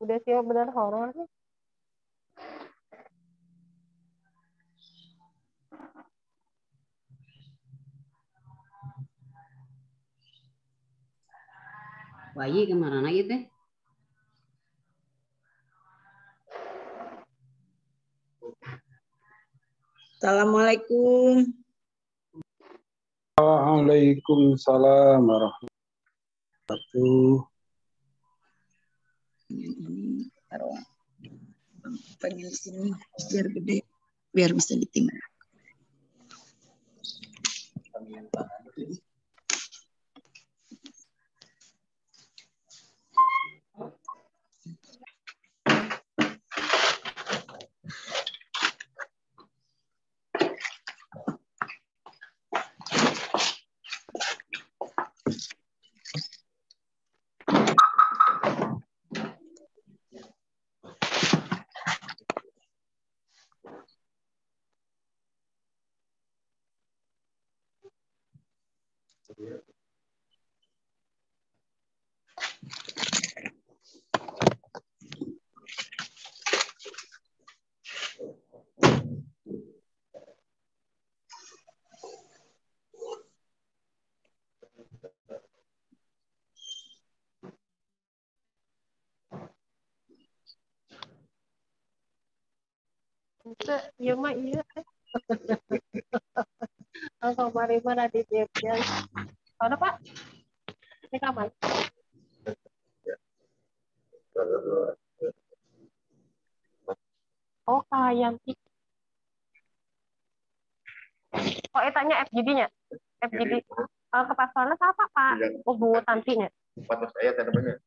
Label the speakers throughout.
Speaker 1: Udah siap benar horor nih.
Speaker 2: Bayi kemana lagi teh?
Speaker 3: Assalamualaikum.
Speaker 4: Waalaikumsalam warahmatullahi wabarakatuh.
Speaker 3: Ini taruh pengen sini biar gede, biar bisa ditinggal.
Speaker 1: Iya mah iya. Kalau mari mah di dia. Mana Pak? Ini kapan? Oh kalian sih. Oh tanya FGD-nya? FGD. Kepasuannya apa Pak? Oh Bu Tantinya.
Speaker 5: Empat saya tanamannya.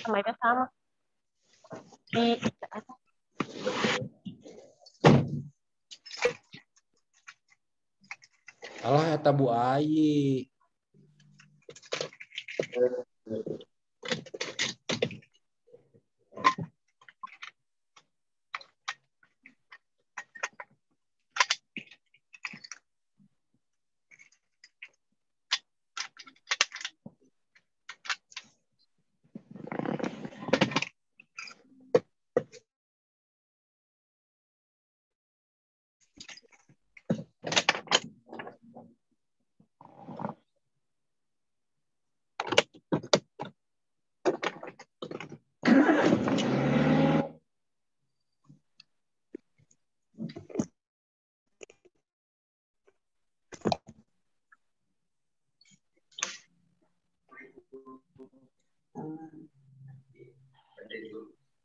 Speaker 1: Sama itu sama. Di
Speaker 6: Alah eta Bu Ayi.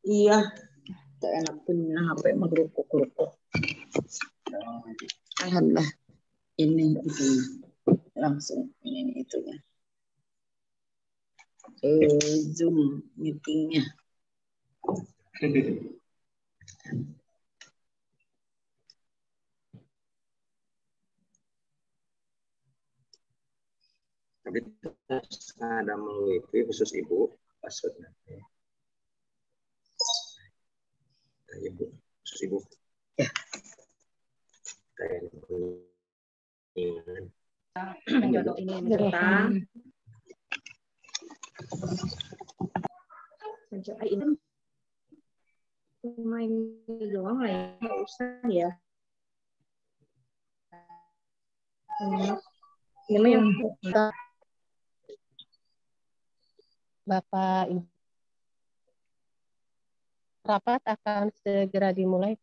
Speaker 3: Iya, tak enak punya HP mah gerupuk. Alhamdulillah, ini itu langsung ini itunya. Zoom meetingnya.
Speaker 5: Tapi ada melalui khusus ibu passwordnya. Nah, ibu khusus ibu.
Speaker 3: Ya.
Speaker 5: Kayak
Speaker 2: Penjodoh ini datang. Ini main doang lah ya, nggak usah ya. Ini mah yang
Speaker 1: Bapak Ibu. Rapat akan segera dimulai.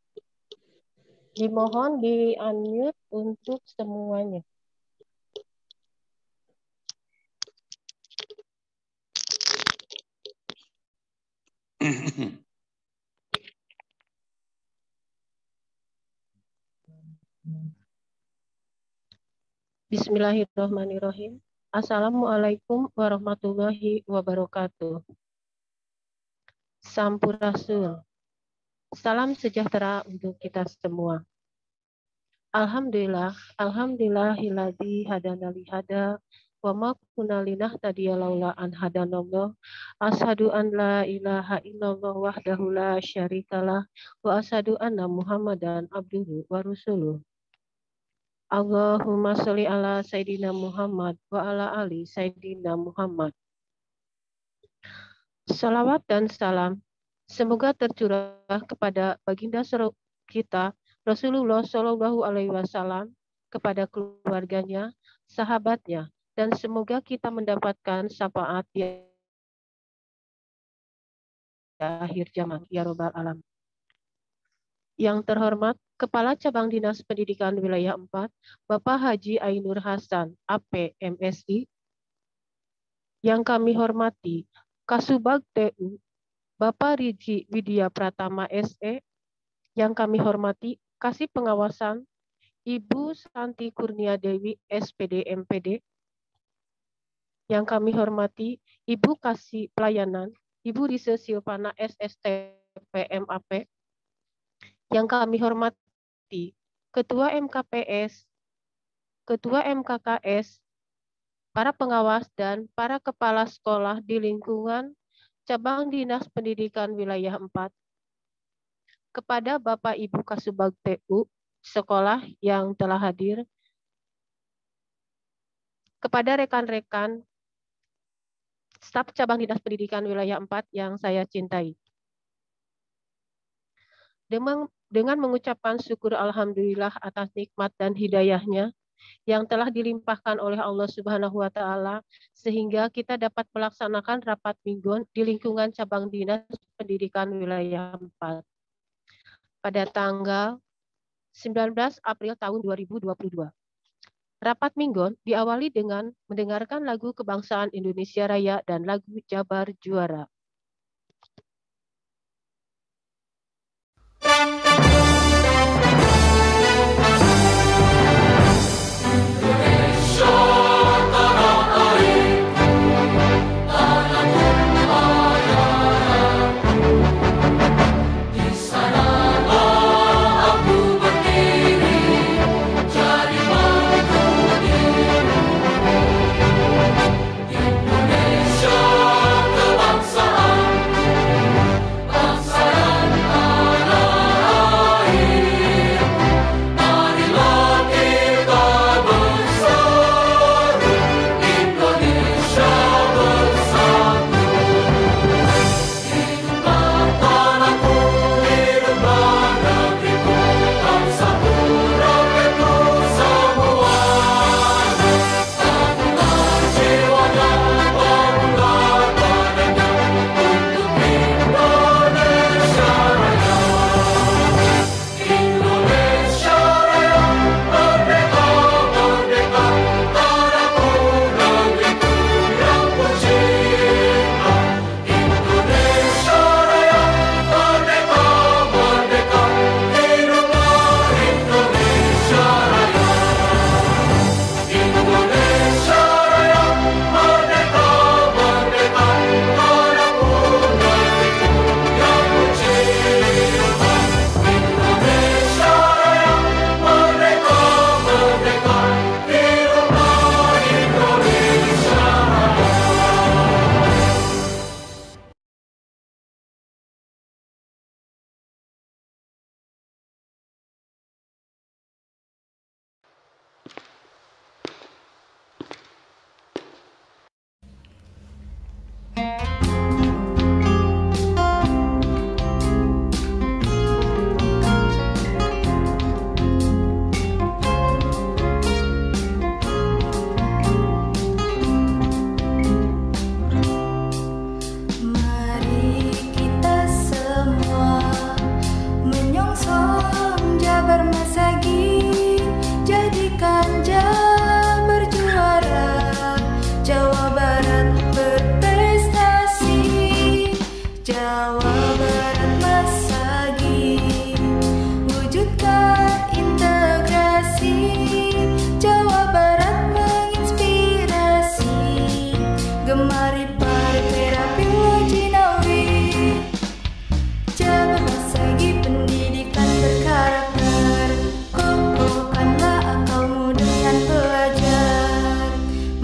Speaker 1: Dimohon di-unmute untuk semuanya. Bismillahirrahmanirrahim. Assalamualaikum warahmatullahi wabarakatuh. Sampurasul. Salam sejahtera untuk kita semua. Alhamdulillah, alhamdulillahilladzi hadana li hada wa ma kunna linahtadiya laula an hadanallah. Asyhadu an la ilaha illallah wahdahu la syarikalah wa asyhadu anna Muhammadan abduhu wa rasuluh. Allahumma sholli ala Sayyidina Muhammad wa ala ali Sayyidina Muhammad. Salawat dan salam semoga tercurah kepada baginda kita Rasulullah Shallallahu Alaihi Wasallam, kepada keluarganya, sahabatnya, dan semoga kita mendapatkan syafaat di akhir zaman ya Rabbal Alamin. Yang terhormat Kepala Cabang Dinas Pendidikan Wilayah 4, Bapak Haji Ainur Hasan, AP, MSI. Yang kami hormati Kasubag TU, Bapak Riji Widya Pratama SE. Yang kami hormati Kasih Pengawasan Ibu Santi Kurnia Dewi SPD MPD. Yang kami hormati Ibu Kasih Pelayanan Ibu Rise Silvana SSTP MAP. Yang kami hormati Ketua MKPS, Ketua MKKS, para pengawas dan para kepala sekolah di lingkungan Cabang Dinas Pendidikan Wilayah 4. Kepada Bapak Ibu Kasubag TU sekolah yang telah hadir, kepada rekan-rekan staf Cabang Dinas Pendidikan Wilayah 4 yang saya cintai. Dengan mengucapkan syukur alhamdulillah atas nikmat dan hidayahnya yang telah dilimpahkan oleh Allah Subhanahu wa taala sehingga kita dapat melaksanakan rapat mingguan di lingkungan Cabang Dinas Pendidikan Wilayah 4. Pada tanggal 19 April tahun 2022. Rapat mingguan diawali dengan mendengarkan lagu Kebangsaan Indonesia Raya dan lagu Jabar Juara.
Speaker 7: Indonesia, kebangsaan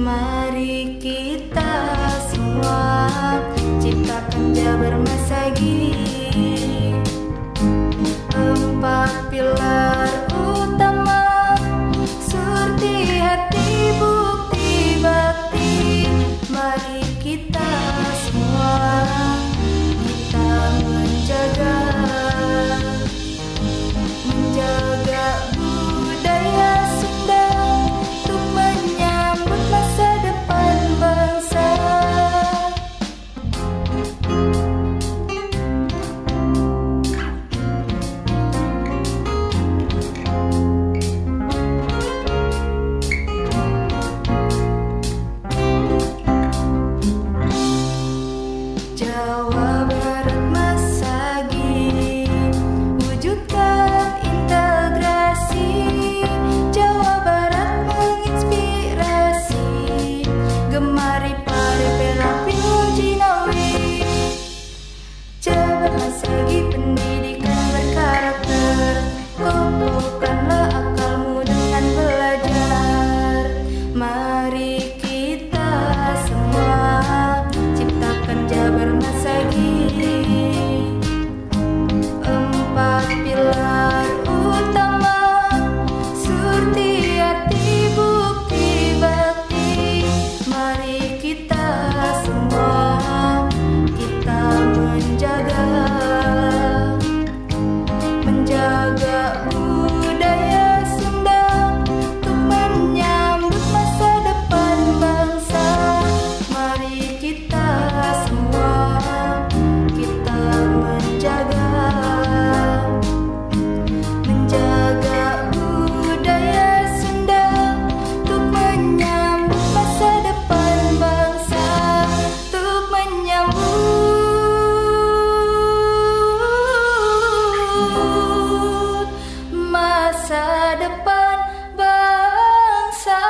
Speaker 7: Mari kita semua ciptakan Jabar Masagi. 4 pilar utama, surti hati bukti bakti. Mari kita semua kita menjaga budaya Sunda untuk menyambut masa depan bangsa. Jawa Barat Masagi, wujudkan integrasi. Jawa Barat menginspirasi, gemari pare perapi Jinawi. Jabar Masagi pendidikan berkarakter, kokohkanlah akalmu dengan belajar. Mari kita semua ciptakan Jabar Masagi. 4 pilar utama, surti hati bukti bakti. Mari kita semua kita menjaga budaya Sunda untuk menyambut masa depan bangsa. Mari kita semua kita menjaga budaya Sunda untuk menyambut masa depan bangsa, untuk menyambut masa depan bangsa.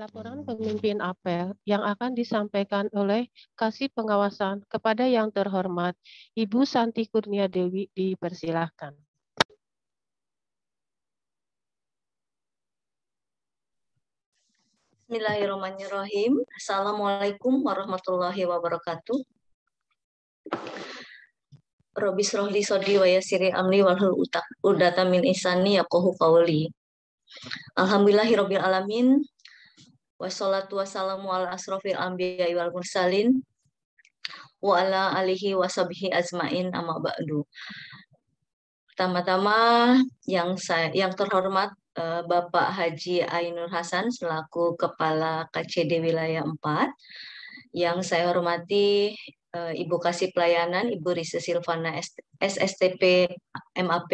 Speaker 1: Laporan pemimpin apel yang akan disampaikan oleh Kasih Pengawasan kepada yang terhormat Ibu Santi Kurnia Dewi dipersilahkan.
Speaker 8: Bismillahirrahmanirrahim. Assalamualaikum warahmatullahi wabarakatuh. Robbi shrahli sodri wa yassir amri wahlul uqdatam min lisani yafqahu qawli. Alhamdulillahirabbil alamin. Wassalatu wassalamu ala asrofil anbiya'i wal mursalin wa ala alihi washabihi ajmain amma ba'du. Pertama-tama yang terhormat Bapak Haji Ainur Hasan selaku Kepala KCD Wilayah 4. Yang saya hormati Ibu Kasih Pelayanan, Ibu Risa Silvana SSTP MAP,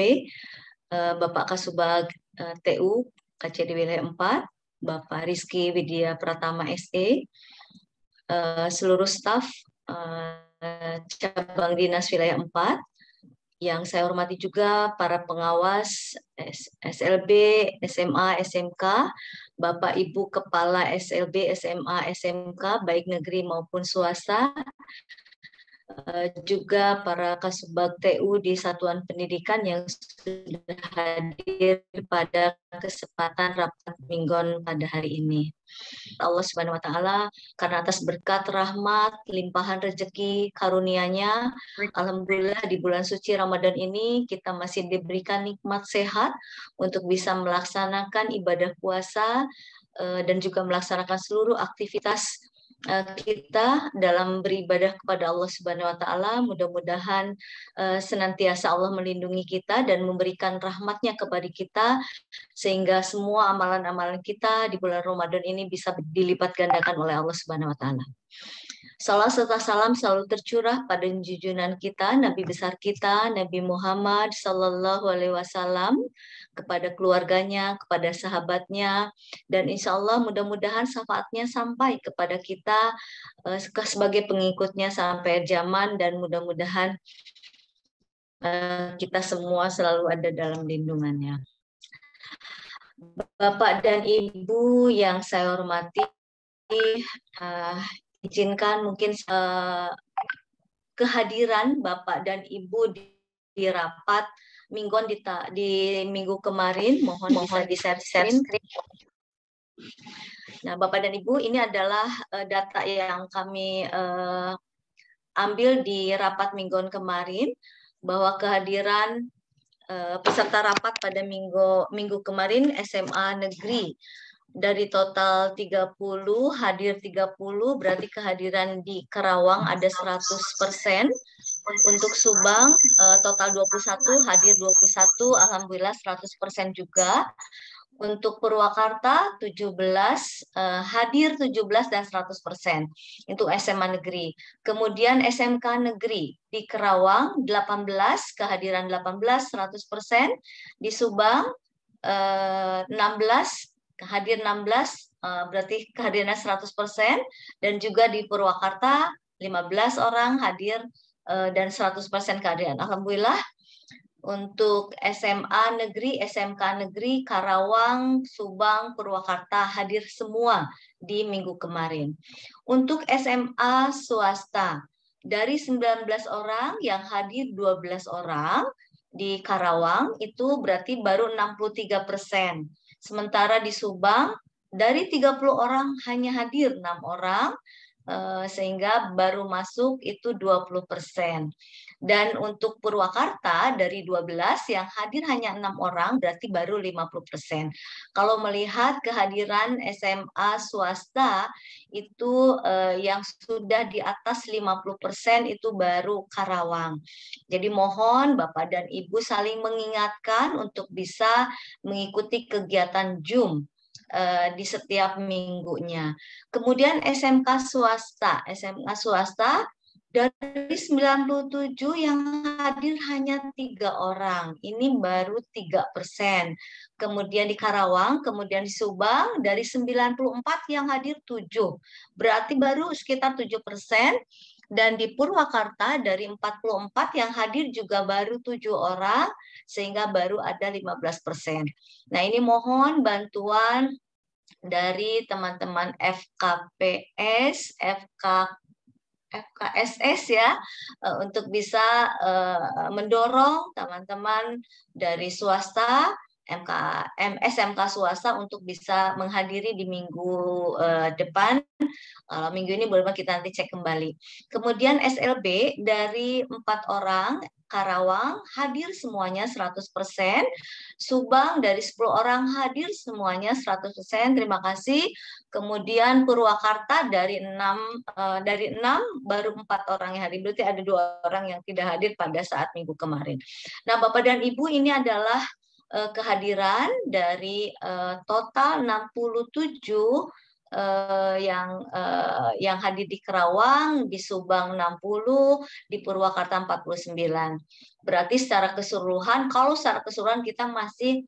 Speaker 8: Bapak Kasubag TU KCD Wilayah 4, Bapak Rizky Widya Pratama SE, seluruh staf cabang dinas wilayah 4, yang saya hormati juga para pengawas SLB, SMA, SMK, Bapak Ibu Kepala SLB, SMA, SMK, baik negeri maupun swasta, juga para Kasubag TU di Satuan Pendidikan yang sudah hadir pada kesempatan rapat Minggon pada hari ini. Allah Subhanahu wa Ta'ala, karena atas berkat, rahmat, limpahan rezeki, karunia-Nya, alhamdulillah di bulan suci Ramadan ini kita masih diberikan nikmat sehat untuk bisa melaksanakan ibadah puasa dan juga melaksanakan seluruh aktivitas kita dalam beribadah kepada Allah Subhanahu wa Ta'ala. Mudah-mudahan senantiasa Allah melindungi kita dan memberikan rahmat-Nya kepada kita, sehingga semua amalan-amalan kita di bulan Ramadan ini bisa dilipat gandakan oleh Allah Subhanahu wa Ta'ala. Salam serta salam selalu tercurah pada junjungan kita, Nabi besar kita, Nabi Muhammad Sallallahu Alaihi Wasallam, kepada keluarganya, kepada sahabatnya, dan insya Allah mudah-mudahan syafaatnya sampai kepada kita sebagai pengikutnya sampai zaman, dan mudah-mudahan kita semua selalu ada dalam lindungannya. Bapak dan Ibu yang saya hormati, izinkan mungkin kehadiran Bapak dan Ibu di rapat Minggon di minggu kemarin. Mohon bisa di-share screen. Nah, Bapak dan Ibu, ini adalah data yang kami ambil di rapat Minggon kemarin, bahwa kehadiran peserta rapat pada minggu kemarin SMA negeri dari total 30 hadir 30, berarti kehadiran di Karawang ada 100%. Untuk Subang total 21, hadir 21, alhamdulillah 100% juga. Untuk Purwakarta 17, hadir 17 dan 100%. Itu SMA negeri. Kemudian SMK negeri di Karawang 18, kehadiran 18, 100%. Di Subang 16, hadir 16, berarti kehadirannya 100%. Dan juga di Purwakarta 15 orang hadir dan 100% kehadiran. Alhamdulillah. Untuk SMA negeri, SMK negeri, Karawang, Subang, Purwakarta hadir semua di minggu kemarin. Untuk SMA swasta, dari 19 orang yang hadir 12 orang di Karawang, itu berarti baru 63%. Sementara di Subang, dari 30 orang hanya hadir 6 orang, sehingga baru masuk itu 20%. Dan untuk Purwakarta dari 12 yang hadir hanya 6 orang, berarti baru 50%. Kalau melihat kehadiran SMA swasta itu yang sudah di atas 50% itu baru Karawang. Jadi mohon Bapak dan Ibu saling mengingatkan untuk bisa mengikuti kegiatan Zoom di setiap minggunya. Kemudian SMK swasta dari 97 yang hadir hanya 3 orang. Ini baru 3%. Kemudian di Karawang, kemudian di Subang dari 94 yang hadir 7. Berarti baru sekitar 7%. Dan di Purwakarta dari 44 yang hadir juga baru 7 orang, sehingga baru ada 15%. Nah, ini mohon bantuan dari teman-teman FKPS, FKSS ya, untuk bisa mendorong teman-teman dari swasta, SMK swasta untuk bisa menghadiri di minggu depan. Minggu ini boleh kita nanti cek kembali. Kemudian SLB dari 4 orang, Karawang hadir semuanya 100%, Subang dari 10 orang hadir semuanya 100%, terima kasih. Kemudian Purwakarta dari 6 baru 4 orang yang hadir, berarti ada 2 orang yang tidak hadir pada saat minggu kemarin. Nah, Bapak dan Ibu, ini adalah kehadiran dari total 67 yang hadir di Karawang, di Subang 60, di Purwakarta 49. Berarti secara keseluruhan, kalau secara keseluruhan kita masih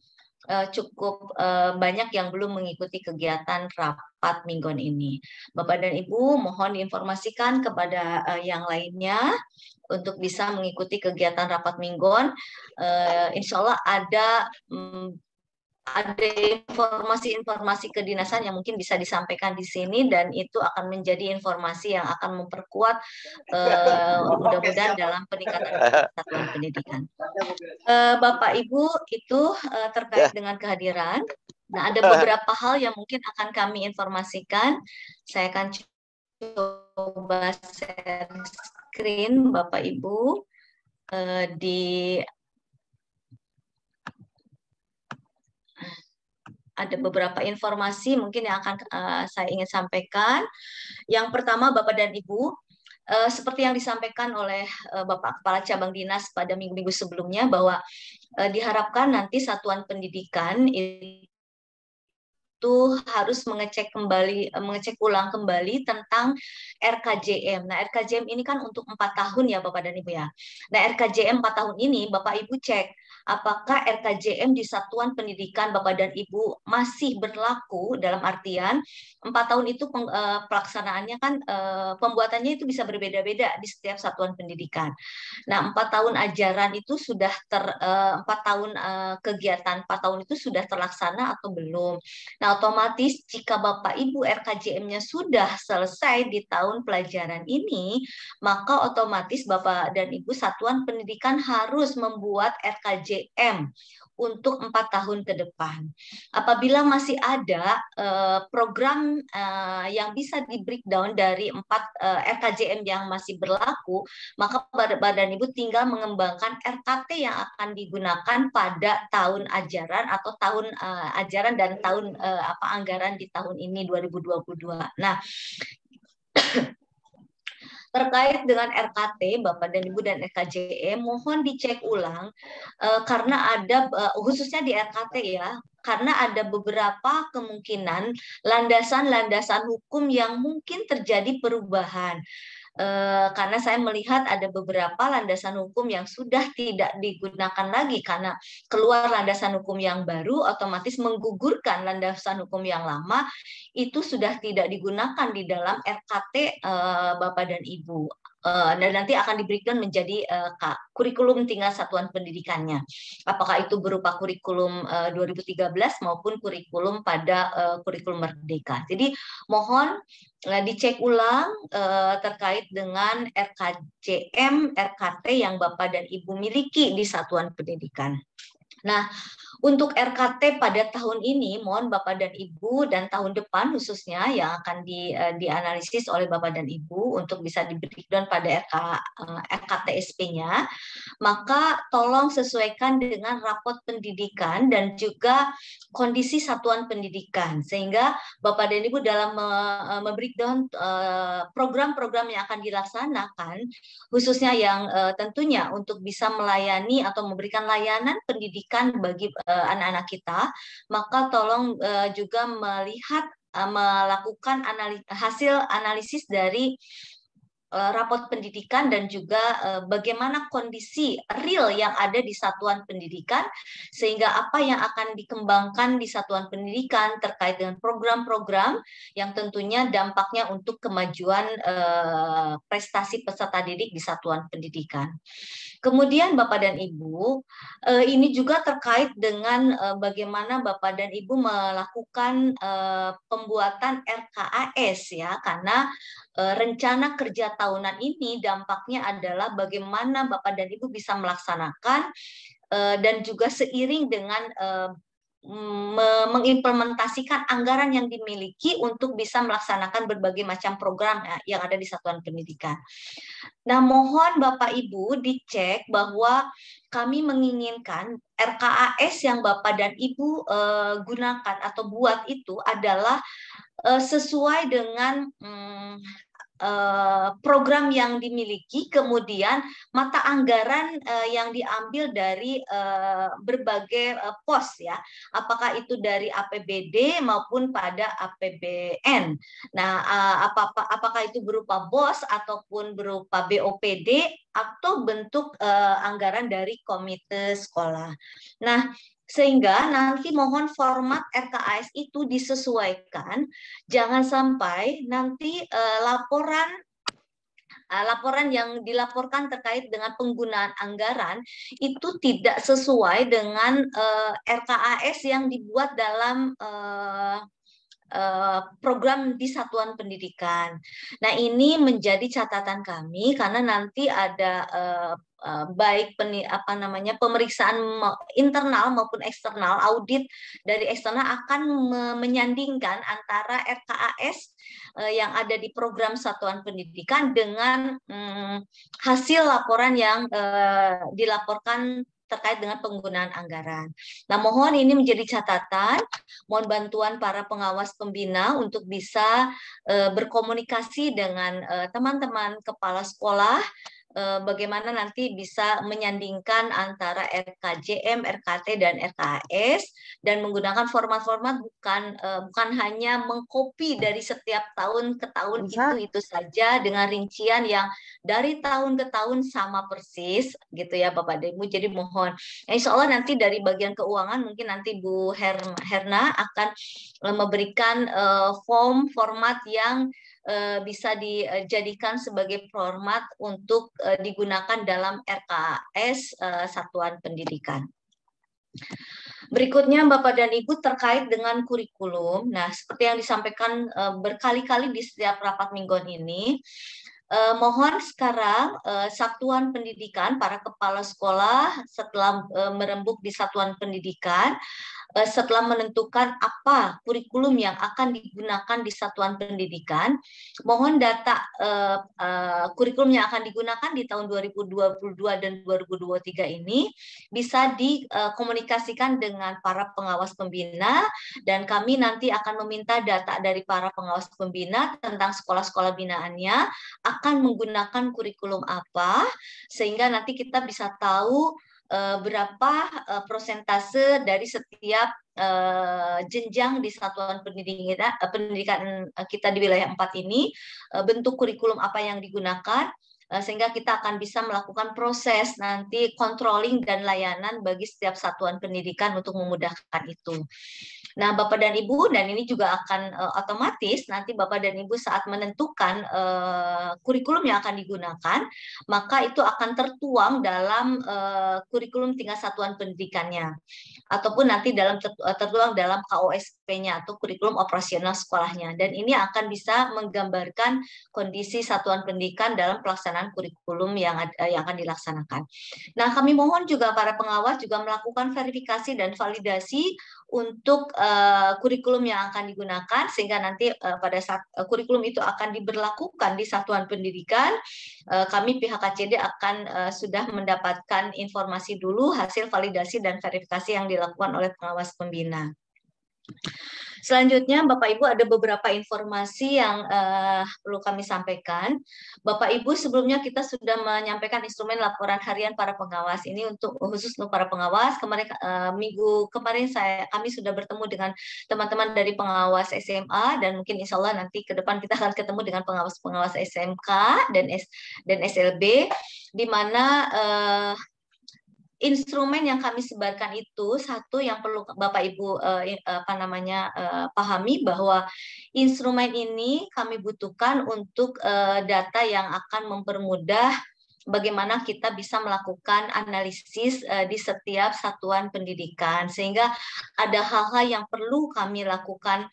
Speaker 8: cukup banyak yang belum mengikuti kegiatan rapat Minggon ini. Bapak dan Ibu, mohon diinformasikan kepada yang lainnya untuk bisa mengikuti kegiatan rapat Minggon. Insya Allah ada informasi-informasi kedinasan yang mungkin bisa disampaikan di sini, dan itu akan menjadi informasi yang akan memperkuat mudah-mudahan dalam peningkatan kesatuan pendidikan. Bapak Ibu, itu terkait dengan kehadiran. Nah, ada beberapa hal yang mungkin akan kami informasikan. Saya akan coba share screen Bapak Ibu ada beberapa informasi mungkin yang akan saya ingin sampaikan. Yang pertama, Bapak dan Ibu, seperti yang disampaikan oleh Bapak Kepala Cabang Dinas pada minggu-minggu sebelumnya, bahwa diharapkan nanti satuan pendidikan itu harus mengecek ulang kembali tentang RKJM. Nah, RKJM ini kan untuk 4 tahun ya Bapak dan Ibu ya. Nah, RKJM 4 tahun ini Bapak Ibu cek apakah RKJM di satuan pendidikan Bapak dan Ibu masih berlaku, dalam artian 4 tahun itu pelaksanaannya kan pembuatannya itu bisa berbeda-beda di setiap satuan pendidikan. Nah, 4 tahun ajaran itu sudah 4 tahun kegiatan 4 tahun itu sudah terlaksana atau belum. Nah, otomatis jika Bapak Ibu RKJM-nya sudah selesai di tahun pelajaran ini, maka otomatis Bapak dan Ibu satuan pendidikan harus membuat RKJM untuk 4 tahun ke depan. Apabila masih ada program yang bisa di breakdown dari 4 RKJM yang masih berlaku, maka Badan Ibu tinggal mengembangkan RKT yang akan digunakan pada tahun ajaran atau tahun ajaran dan tahun anggaran di tahun ini 2022. Nah, terkait dengan RKT, Bapak dan Ibu dan RKJM, mohon dicek ulang karena ada khususnya di RKT ya, karena ada beberapa kemungkinan landasan-landasan hukum yang mungkin terjadi perubahan. Karena saya melihat ada beberapa landasan hukum yang sudah tidak digunakan lagi karena keluar landasan hukum yang baru, otomatis menggugurkan landasan hukum yang lama, itu sudah tidak digunakan di dalam RKT Bapak dan Ibu. Dan nanti akan diberikan menjadi kurikulum tingkat satuan pendidikannya. Apakah itu berupa kurikulum 2013 maupun kurikulum pada kurikulum Merdeka. Jadi mohon dicek ulang terkait dengan RKJM, RKT yang Bapak dan Ibu miliki di satuan pendidikan. Nah, untuk RKT pada tahun ini, mohon Bapak dan Ibu dan tahun depan khususnya yang akan dianalisis oleh Bapak dan Ibu untuk bisa di-breakdown pada RKTSP-nya, maka tolong sesuaikan dengan rapot pendidikan dan juga kondisi satuan pendidikan, sehingga Bapak dan Ibu dalam membreakdown program-program yang akan dilaksanakan, khususnya yang tentunya untuk bisa melayani atau memberikan layanan pendidikan bagi anak-anak kita, maka tolong juga melakukan hasil analisis dari rapot pendidikan dan juga bagaimana kondisi real yang ada di satuan pendidikan, sehingga apa yang akan dikembangkan di satuan pendidikan terkait dengan program-program yang tentunya dampaknya untuk kemajuan prestasi peserta didik di satuan pendidikan. Kemudian Bapak dan Ibu, ini juga terkait dengan bagaimana Bapak dan Ibu melakukan pembuatan RKAS ya, karena rencana kerja tahunan ini dampaknya adalah bagaimana Bapak dan Ibu bisa melaksanakan dan juga seiring dengan mengimplementasikan anggaran yang dimiliki untuk bisa melaksanakan berbagai macam program yang ada di satuan pendidikan. Nah, mohon Bapak Ibu dicek bahwa kami menginginkan RKAS yang Bapak dan Ibu gunakan atau buat itu adalah sesuai dengan program yang dimiliki, kemudian mata anggaran yang diambil dari berbagai pos ya, apakah itu dari APBD maupun pada APBN. Nah, apakah itu berupa BOS ataupun berupa BOPD atau bentuk anggaran dari komite sekolah. Nah, sehingga nanti mohon format RKAS itu disesuaikan, jangan sampai nanti laporan yang dilaporkan terkait dengan penggunaan anggaran itu tidak sesuai dengan RKAS yang dibuat dalam program di satuan pendidikan. Nah, ini menjadi catatan kami karena nanti ada baik pemeriksaan internal maupun eksternal, audit dari eksternal akan menyandingkan antara RKAS yang ada di program satuan pendidikan dengan hasil laporan yang dilaporkan terkait dengan penggunaan anggaran. Nah, mohon ini menjadi catatan, mohon bantuan para pengawas pembina untuk bisa berkomunikasi dengan teman-teman kepala sekolah, bagaimana nanti bisa menyandingkan antara RKJM, RKT, dan RKAS, dan menggunakan format-format bukan hanya mengcopy dari setiap tahun ke tahun itu saja dengan rincian yang dari tahun ke tahun sama persis gitu ya Bapak dan Ibu. Jadi mohon, insya Allah nanti dari bagian keuangan mungkin nanti Bu Herna akan memberikan format yang bisa dijadikan sebagai format untuk digunakan dalam RKAS satuan pendidikan. Berikutnya Bapak dan Ibu terkait dengan kurikulum. Nah, seperti yang disampaikan berkali-kali di setiap rapat mingguan ini, mohon sekarang satuan pendidikan, para kepala sekolah setelah merembuk di satuan pendidikan, setelah menentukan apa kurikulum yang akan digunakan di satuan pendidikan, mohon data kurikulum yang akan digunakan di tahun 2022 dan 2023 ini bisa dikomunikasikan dengan para pengawas pembina, dan kami nanti akan meminta data dari para pengawas pembina tentang sekolah-sekolah binaannya akan menggunakan kurikulum apa, sehingga nanti kita bisa tahu berapa persentase dari setiap jenjang di satuan pendidikan kita di wilayah 4 ini, bentuk kurikulum apa yang digunakan, sehingga kita akan bisa melakukan proses nanti controlling dan layanan bagi setiap satuan pendidikan untuk memudahkan itu. Nah, Bapak dan Ibu, dan ini juga akan otomatis nanti Bapak dan Ibu saat menentukan kurikulum yang akan digunakan, maka itu akan tertuang dalam kurikulum tingkat satuan pendidikannya, ataupun nanti tertuang dalam KOSP-nya atau kurikulum operasional sekolahnya. Dan ini akan bisa menggambarkan kondisi satuan pendidikan dalam pelaksanaan kurikulum yang akan dilaksanakan. Nah, kami mohon juga para pengawas juga melakukan verifikasi dan validasi untuk kurikulum yang akan digunakan, sehingga nanti pada saat kurikulum itu akan diberlakukan di satuan pendidikan, kami pihak KCD akan sudah mendapatkan informasi dulu hasil validasi dan verifikasi yang dilakukan oleh pengawas pembina. Selanjutnya, Bapak Ibu, ada beberapa informasi yang perlu kami sampaikan. Bapak Ibu, sebelumnya kita sudah menyampaikan instrumen laporan harian para pengawas. Ini khusus untuk para pengawas. Minggu kemarin kami sudah bertemu dengan teman-teman dari pengawas SMA, dan mungkin insya Allah nanti ke depan kita akan ketemu dengan pengawas-pengawas SMK dan SLB, di mana instrumen yang kami sebarkan itu, satu yang perlu Bapak Ibu pahami, bahwa instrumen ini kami butuhkan untuk data yang akan mempermudah bagaimana kita bisa melakukan analisis di setiap satuan pendidikan, sehingga ada hal-hal yang perlu kami lakukan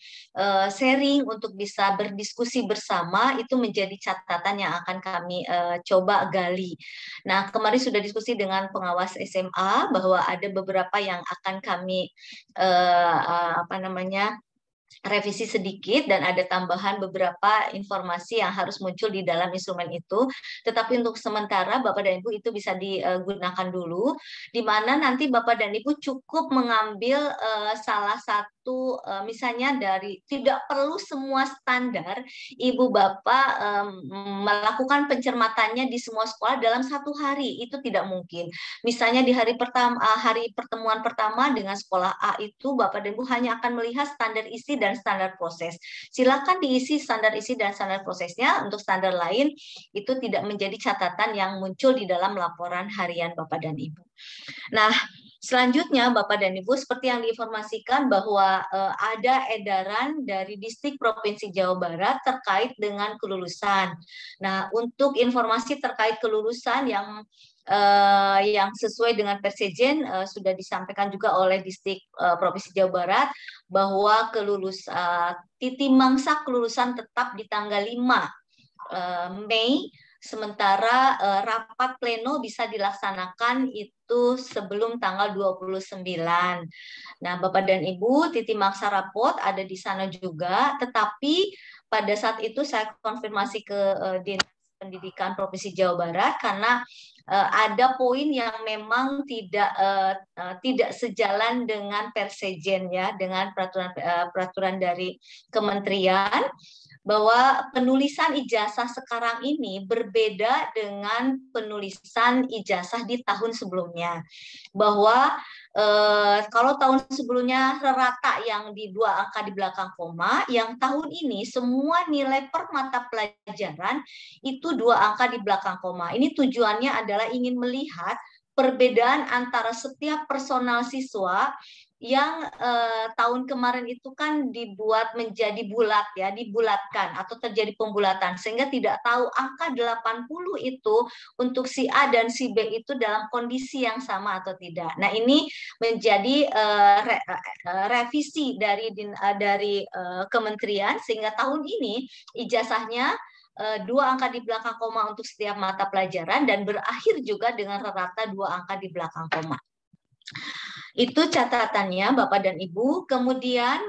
Speaker 8: sharing untuk bisa berdiskusi bersama, itu menjadi catatan yang akan kami coba gali. Nah, kemarin sudah diskusi dengan pengawas SMA bahwa ada beberapa yang akan kami revisi sedikit, dan ada tambahan beberapa informasi yang harus muncul di dalam instrumen itu. Tetapi untuk sementara Bapak dan Ibu itu bisa digunakan dulu, di mana nanti Bapak dan Ibu cukup mengambil salah satu, misalnya dari, tidak perlu semua standar Ibu Bapak melakukan pencermatannya di semua sekolah dalam satu hari, itu tidak mungkin. Misalnya di hari pertemuan pertama dengan sekolah A itu Bapak dan Ibu hanya akan melihat standar isi dan standar proses. Silakan diisi standar isi dan standar prosesnya. Untuk standar lain itu tidak menjadi catatan yang muncul di dalam laporan harian Bapak dan Ibu. Nah, selanjutnya Bapak dan Ibu, seperti yang diinformasikan bahwa ada edaran dari Distrik Provinsi Jawa Barat terkait dengan kelulusan. Nah, untuk informasi terkait kelulusan yang sesuai dengan Persejen sudah disampaikan juga oleh Distrik Provinsi Jawa Barat bahwa titi mangsa kelulusan tetap di tanggal 5 Mei, sementara rapat pleno bisa dilaksanakan itu sebelum tanggal 29. Nah, Bapak dan Ibu, titi mangsa rapot ada di sana juga, tetapi pada saat itu saya konfirmasi ke Dinas Pendidikan Provinsi Jawa Barat karena ada poin yang memang tidak sejalan dengan Persejen, ya, dengan peraturan dari kementerian, bahwa penulisan ijazah sekarang ini berbeda dengan penulisan ijazah di tahun sebelumnya. Bahwa kalau tahun sebelumnya rata yang di 2 angka di belakang koma, yang tahun ini semua nilai per mata pelajaran itu 2 angka di belakang koma. Ini tujuannya adalah ingin melihat perbedaan antara setiap personal siswa yang tahun kemarin itu kan dibuat menjadi bulat ya, dibulatkan atau terjadi pembulatan sehingga tidak tahu angka 80 itu untuk si A dan si B itu dalam kondisi yang sama atau tidak. Nah, ini menjadi revisi dari kementerian sehingga tahun ini ijazahnya 2 angka di belakang koma untuk setiap mata pelajaran dan berakhir juga dengan rata 2 angka di belakang koma. Itu catatannya Bapak dan Ibu. Kemudian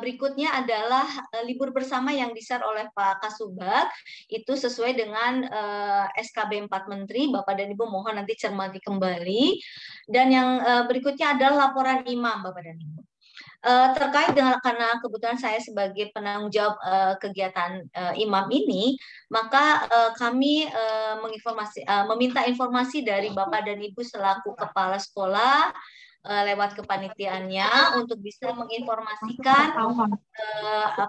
Speaker 8: berikutnya adalah libur bersama yang di-share oleh Pak Kasubag. Itu sesuai dengan SKB 4 Menteri. Bapak dan Ibu mohon nanti cermati kembali. Dan yang berikutnya adalah laporan imam Bapak dan Ibu. Terkait dengan karena kebetulan saya sebagai penanggung jawab kegiatan imam ini, maka kami meminta informasi dari Bapak dan Ibu selaku kepala sekolah lewat kepanitiaannya untuk bisa menginformasikan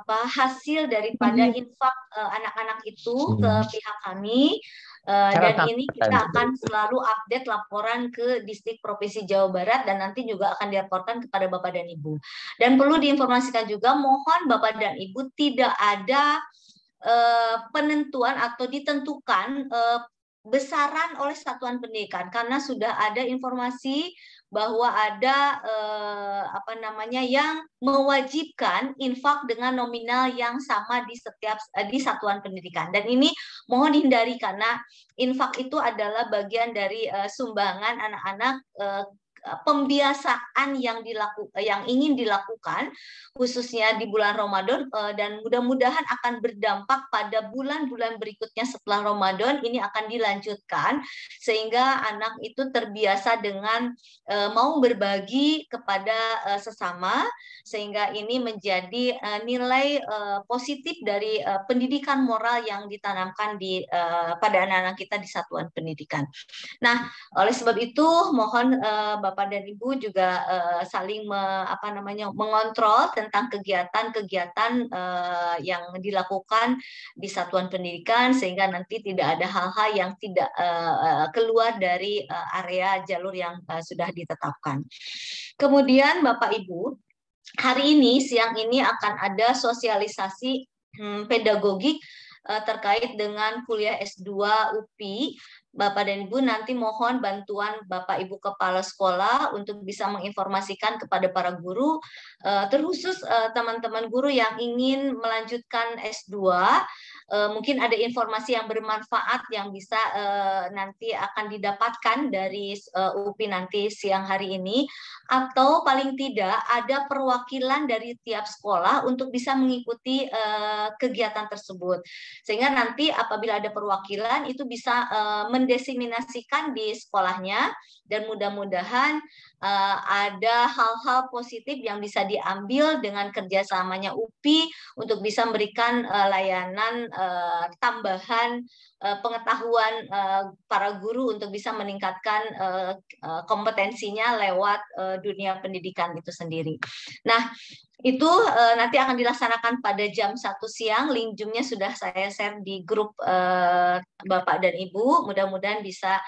Speaker 8: hasil daripada infak anak-anak itu ke pihak kami. Dan ini kita akan selalu update laporan ke Distrik Provinsi Jawa Barat dan nanti juga akan dilaporkan kepada Bapak dan Ibu. Dan perlu diinformasikan juga, mohon Bapak dan Ibu tidak ada penentuan atau ditentukan besaran oleh satuan pendidikan karena sudah ada informasi bahwa ada yang mewajibkan infak dengan nominal yang sama di satuan pendidikan, dan ini mohon dihindari karena infak itu adalah bagian dari sumbangan anak-anak pembiasaan yang ingin dilakukan khususnya di bulan Ramadan, dan mudah-mudahan akan berdampak pada bulan-bulan berikutnya setelah Ramadan ini akan dilanjutkan sehingga anak itu terbiasa dengan mau berbagi kepada sesama, sehingga ini menjadi nilai positif dari pendidikan moral yang ditanamkan pada anak-anak kita di satuan pendidikan. Nah, oleh sebab itu mohon Bapak dan Ibu juga saling mengontrol tentang kegiatan-kegiatan yang dilakukan di satuan pendidikan sehingga nanti tidak ada hal-hal yang tidak keluar dari area jalur yang sudah ditetapkan. Kemudian Bapak Ibu, hari ini siang ini akan ada sosialisasi pedagogik terkait dengan kuliah S2 UPI. Bapak dan Ibu nanti mohon bantuan Bapak Ibu Kepala Sekolah untuk bisa menginformasikan kepada para guru, terkhusus teman-teman guru yang ingin melanjutkan S2, mungkin ada informasi yang bermanfaat yang bisa nanti akan didapatkan dari UPI nanti siang hari ini, atau paling tidak ada perwakilan dari tiap sekolah untuk bisa mengikuti kegiatan tersebut. Sehingga nanti apabila ada perwakilan itu bisa mendesiminasikan di sekolahnya, dan mudah-mudahan ada hal-hal positif yang bisa diambil dengan kerjasamanya UPI untuk bisa memberikan layanan tambahan pengetahuan para guru untuk bisa meningkatkan kompetensinya lewat dunia pendidikan itu sendiri. Nah, itu nanti akan dilaksanakan pada jam 1 siang. Link Zoom-nya sudah saya share di grup Bapak dan Ibu. Mudah-mudahan bisa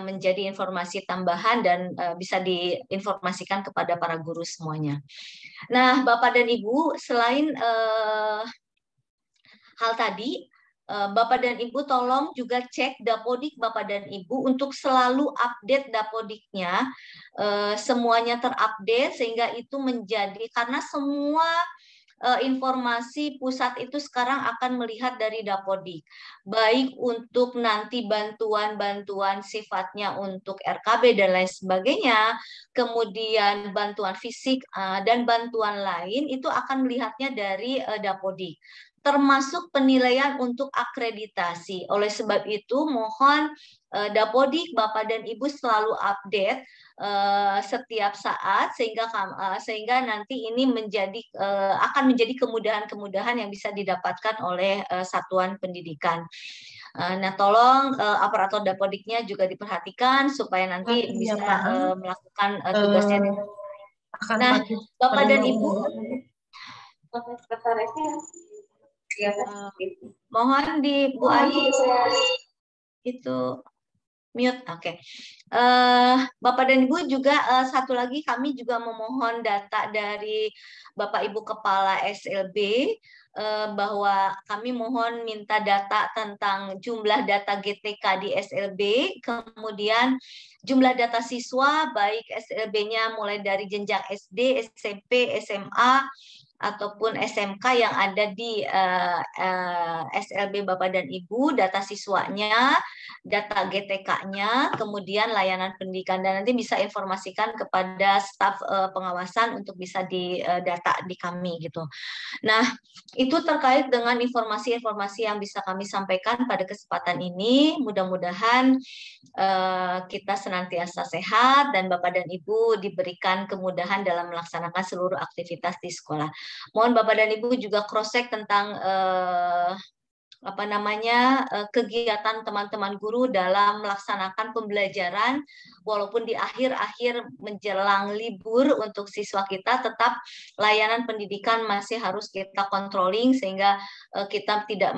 Speaker 8: menjadi informasi tambahan dan bisa diinformasikan kepada para guru semuanya. Nah, Bapak dan Ibu, selain hal tadi, Bapak dan Ibu tolong juga cek Dapodik Bapak dan Ibu untuk selalu update Dapodiknya, semuanya terupdate sehingga itu menjadi, karena semua informasi pusat itu sekarang akan melihat dari Dapodik, baik untuk nanti bantuan-bantuan sifatnya untuk RKB dan lain sebagainya, kemudian bantuan fisik dan bantuan lain itu akan melihatnya dari Dapodik, termasuk penilaian untuk akreditasi. Oleh sebab itu, mohon Dapodik Bapak dan Ibu selalu update setiap saat sehingga nanti ini akan menjadi kemudahan-kemudahan yang bisa didapatkan oleh satuan pendidikan. Nah, tolong aparatur Dapodiknya juga diperhatikan supaya nanti bisa melakukan tugasnya. Nah, Bapak dan Ibu, mohon di Bu Ayi itu Mute, oke. Bapak dan Ibu juga satu lagi kami juga memohon data dari Bapak Ibu Kepala SLB bahwa kami mohon minta data tentang jumlah data GTK di SLB, kemudian jumlah data siswa baik SLB-nya mulai dari jenjang SD, SMP, SMA ataupun SMK yang ada di SLB Bapak dan Ibu, data siswanya, data GTK-nya, kemudian layanan pendidikan, dan nanti bisa informasikan kepada staf pengawasan untuk bisa didata di kami gitu. Nah, itu terkait dengan informasi-informasi yang bisa kami sampaikan pada kesempatan ini. Mudah-mudahan kita senantiasa sehat dan Bapak dan Ibu diberikan kemudahan dalam melaksanakan seluruh aktivitas di sekolah. Mohon Bapak dan Ibu juga cross-check tentang kegiatan teman-teman guru dalam melaksanakan pembelajaran, walaupun di akhir-akhir menjelang libur untuk siswa kita, tetap layanan pendidikan masih harus kita controlling sehingga kita tidak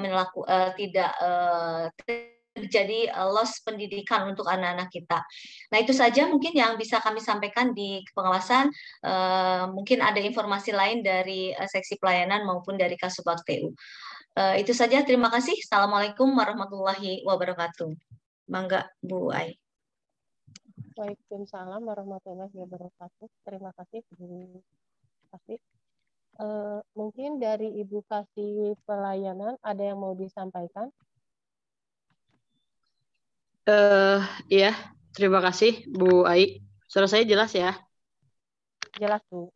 Speaker 8: terjadi loss pendidikan untuk anak-anak kita. Nah, itu saja mungkin yang bisa kami sampaikan di pengawasan. Mungkin ada informasi lain dari seksi pelayanan maupun dari Kasubag TU. Itu saja, terima kasih. Assalamualaikum warahmatullahi wabarakatuh. Mangga, Bu Ai.
Speaker 1: Waalaikumsalam warahmatullahi wabarakatuh. Terima kasih, Bu Kasih. Mungkin dari Ibu Kasih Pelayanan ada yang mau disampaikan?
Speaker 9: Iya, terima kasih Bu Ai. Suara saya jelas ya?
Speaker 1: Jelas, Bu.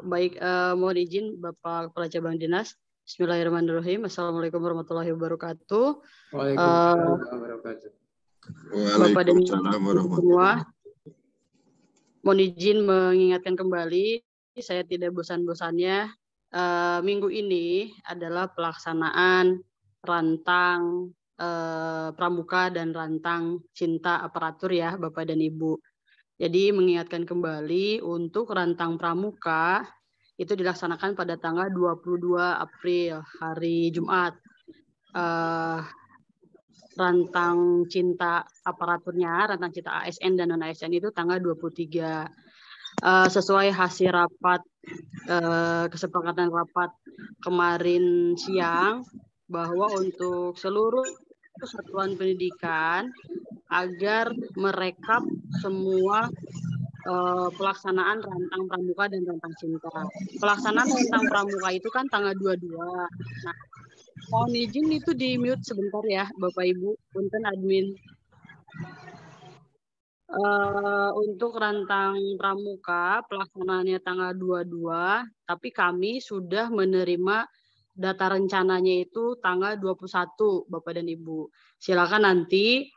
Speaker 9: Baik, mohon izin Bapak Kepala Cabang Dinas. Bismillahirrahmanirrahim. Assalamualaikum warahmatullahi wabarakatuh.
Speaker 5: Waalaikumsalam warahmatullahi wabarakatuh.
Speaker 9: Bapak dan Ibu semua, mohon izin mengingatkan kembali, saya tidak bosan-bosannya. Minggu ini adalah pelaksanaan rantang pramuka dan rantang cinta aparatur ya Bapak dan Ibu. Jadi mengingatkan kembali untuk rantang pramuka itu dilaksanakan pada tanggal 22 April, hari Jumat. Rantang cinta aparaturnya, rantang cinta ASN dan non-ASN itu tanggal 23. Sesuai hasil rapat, kesepakatan rapat kemarin siang, bahwa untuk seluruh satuan pendidikan agar merekap semua pelaksanaan rantang pramuka dan rantang cinta. Pelaksanaan rantang pramuka itu kan tanggal 22. Nah, mohon izin itu di mute sebentar ya Bapak Ibu, punten admin. Untuk rantang pramuka pelaksanaannya tanggal 22, tapi kami sudah menerima data rencananya itu tanggal 21 Bapak dan Ibu. Silakan nanti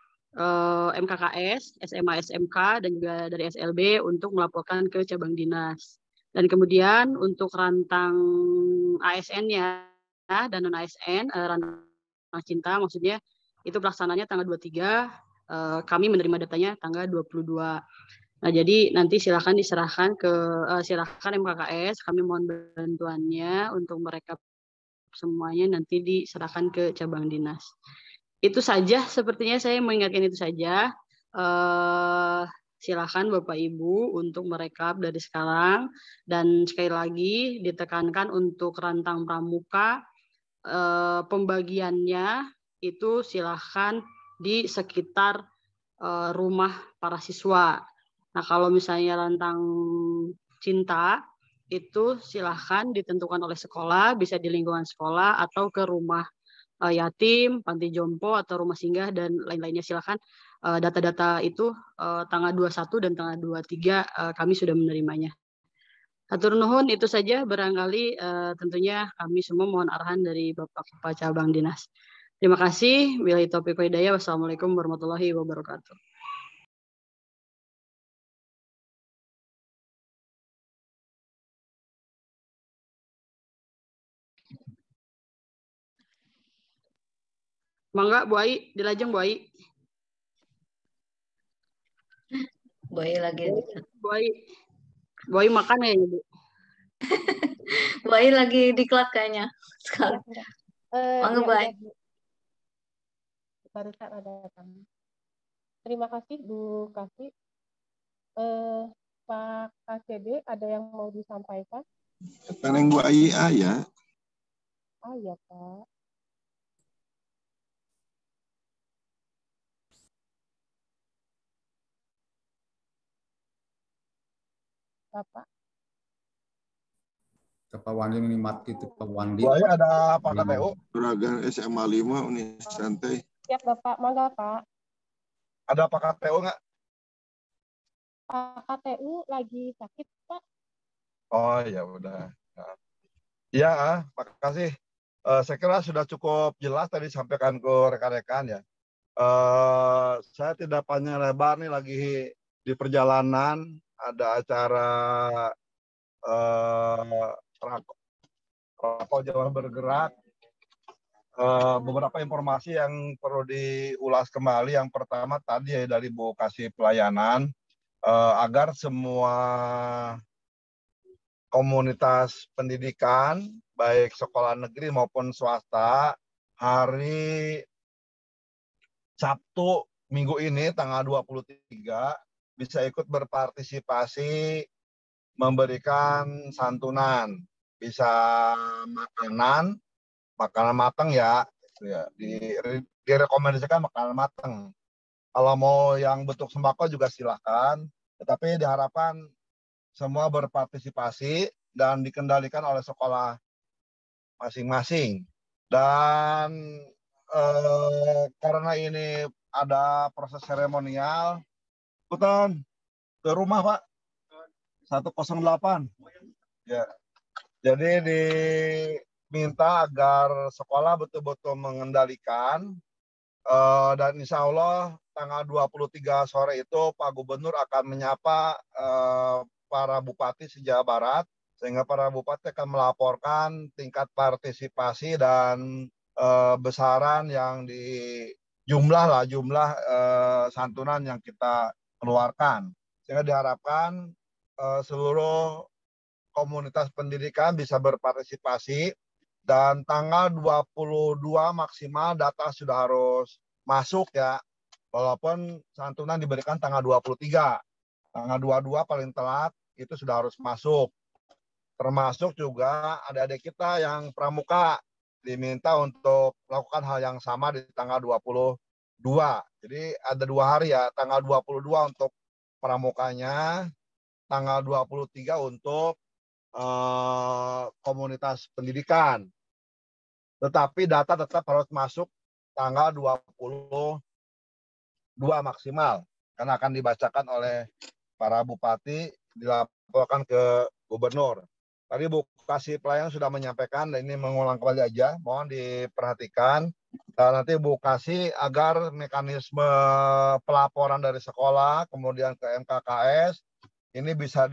Speaker 9: MKKS, SMA, SMK, dan juga dari SLB untuk melaporkan ke cabang dinas. Dan kemudian untuk rantang ASN-nya dan non-ASN, rantang cinta maksudnya, itu pelaksananya tanggal 23, kami menerima datanya tanggal 22. Nah, jadi nanti silakan diserahkan ke silakan MKKS, kami mohon bantuannya untuk mereka semuanya nanti diserahkan ke cabang dinas. Itu saja, sepertinya saya mengingatkan itu saja. Silakan Bapak Ibu untuk merekap dari sekarang, dan sekali lagi ditekankan untuk rantang pramuka pembagiannya itu silakan di sekitar rumah para siswa. Nah, kalau misalnya rantang cinta itu silahkan ditentukan oleh sekolah, bisa di lingkungan sekolah atau ke rumah yatim, panti jompo, atau rumah singgah, dan lain-lainnya. Silahkan data-data itu tanggal 21 dan tanggal 23 kami sudah menerimanya. Hatur nuhun, itu saja barangkali tentunya kami semua mohon arahan dari Bapak Kepala Cabang Dinas. Terima kasih. Wabillahi taufiq wal hidayah. Wassalamualaikum warahmatullahi wabarakatuh. Mangga Bu Ai, dilajeng Bu Ai.
Speaker 8: Bu Ai lagi.
Speaker 9: Bu Ai makan ya Bu?
Speaker 8: Bu Ai lagi diklat kayaknya. Mangga Bu Ai.
Speaker 1: Barusan ada tamu. Terima kasih Bu Kasih. Pak KCD ada yang mau disampaikan?
Speaker 4: Teneng Bu Ayi ya.
Speaker 1: Ya Pak. Bapak.
Speaker 6: Pak Wandi ini mati itu Pak Wandi.
Speaker 4: Bu Ayi ada apa KTU? Suragan SMA 5 Unis Santai.
Speaker 1: Siap Bapak, mangga Pak.
Speaker 4: Ada apa KTU nggak?
Speaker 1: Pak KTU lagi sakit Pak.
Speaker 4: Oh ya udah. Ya, makasih. Saya kira sudah cukup jelas tadi sampaikan ke rekan-rekan ya. Saya tidak panjang lebar nih lagi di perjalanan, ada acara Rakor Jawa Bergerak. Beberapa informasi yang perlu diulas kembali. Yang pertama tadi ya dari Bu Kasih pelayanan agar semua komunitas pendidikan baik sekolah negeri maupun swasta hari Sabtu minggu ini tanggal 23 bisa ikut berpartisipasi memberikan santunan, bisa makanan matang ya, direkomendasikan makanan matang. Kalau mau yang bentuk sembako juga silahkan, tetapi diharapkan semua berpartisipasi dan dikendalikan oleh sekolah masing-masing. Dan karena ini ada proses seremonial, ikutan ke rumah Pak 108. Ya. Jadi diminta agar sekolah betul-betul mengendalikan dan insya Allah tanggal 23 sore itu Pak Gubernur akan menyapa para bupati se-Jawa Barat, sehingga para bupati akan melaporkan tingkat partisipasi dan besaran yang jumlah santunan yang kita keluarkan. Sehingga diharapkan seluruh komunitas pendidikan bisa berpartisipasi dan tanggal 22 maksimal data sudah harus masuk ya, walaupun santunan diberikan tanggal 23. Tanggal 22 paling telat itu sudah harus masuk. Termasuk juga adik-adik kita yang pramuka diminta untuk melakukan hal yang sama di tanggal 22. Jadi ada 2 hari ya, tanggal 22 untuk pramukanya, tanggal 23 untuk komunitas pendidikan. Tetapi data tetap harus masuk tanggal 22 maksimal, karena akan dibacakan oleh para bupati, dilaporkan ke gubernur. Tadi Bu Kasih pelayanan sudah menyampaikan, dan ini mengulang kembali aja, mohon diperhatikan. Dan nanti Bu Kasih agar mekanisme pelaporan dari sekolah, kemudian ke MKKS, ini bisa